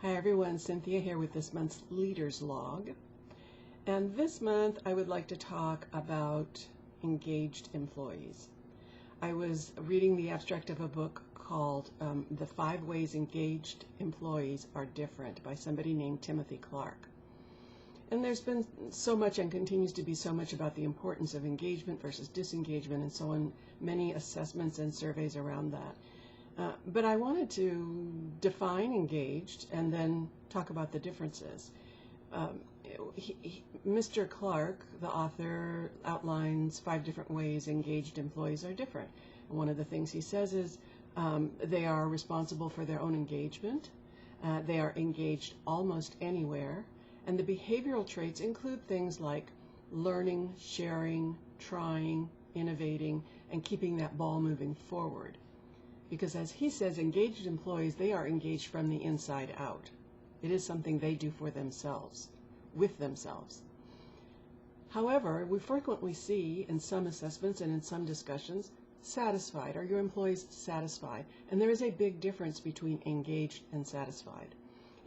Hi everyone, Cynthia here with this month's Leaders Log. And this month I would like to talk about engaged employees. I was reading the abstract of a book called The 5 Ways Engaged Employees Are Different by somebody named Timothy Clark. And there's been so much and continues to be so much about the importance of engagement versus disengagement and so on, many assessments and surveys around that. But I wanted to define engaged and then talk about the differences. Mr. Clark, the author, outlines 5 different ways engaged employees are different. And one of the things he says is they are responsible for their own engagement. They are engaged almost anywhere. And the behavioral traits include things like learning, sharing, trying, innovating, and keeping that ball moving forward. Because as he says, engaged employees, they are engaged from the inside out. It is something they do for themselves, with themselves. However, we frequently see in some assessments and in some discussions, satisfied. Are your employees satisfied? And there is a big difference between engaged and satisfied.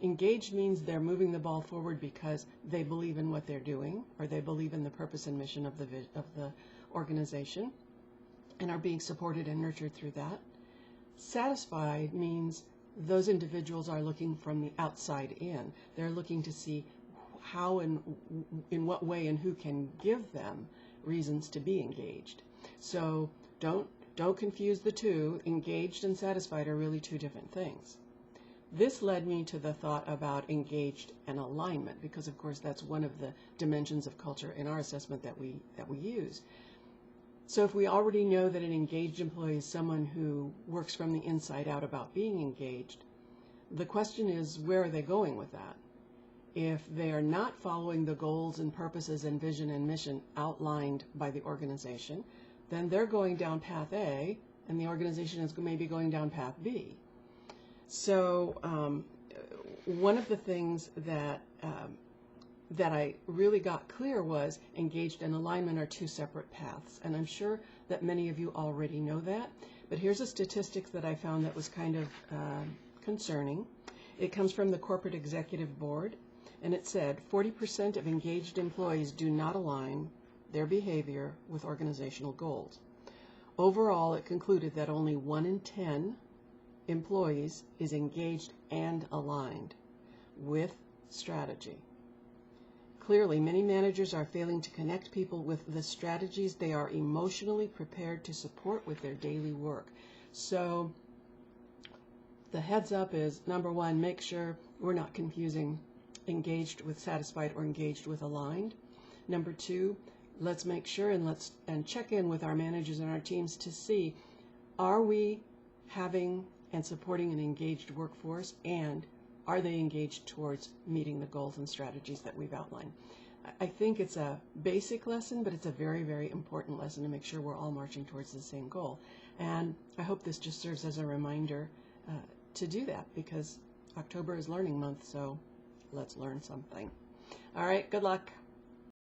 Engaged means they're moving the ball forward because they believe in what they're doing, or they believe in the purpose and mission of the organization, and are being supported and nurtured through that. Satisfied means those individuals are looking from the outside in. They're looking to see how and in what way and who can give them reasons to be engaged. So don't confuse the two. Engaged and satisfied are really 2 different things. This led me to the thought about engaged and alignment, because of course that's one of the dimensions of culture in our assessment that we use. So if we already know that an engaged employee is someone who works from the inside out about being engaged, the question is, where are they going with that? If they are not following the goals and purposes and vision and mission outlined by the organization, then they're going down path A, and the organization is maybe going down path B. So one of the things that I really got clear was engaged and alignment are 2 separate paths. And I'm sure that many of you already know that. But here's a statistic that I found that was kind of concerning. It comes from the Corporate Executive Board, and it said 40% of engaged employees do not align their behavior with organizational goals. Overall, it concluded that only 1 in 10 employees is engaged and aligned with strategy. Clearly, many managers are failing to connect people with the strategies they are emotionally prepared to support with their daily work. So the heads up is, number 1, make sure we're not confusing engaged with satisfied or engaged with aligned. Number 2, let's make sure and check in with our managers and our teams to see, are we having and supporting an engaged workforce, and are they engaged towards meeting the goals and strategies that we've outlined? I think it's a basic lesson, but it's a very, very important lesson to make sure we're all marching towards the same goal. And I hope this just serves as a reminder to do that, because October is Learning Month, so let's learn something. All right, good luck.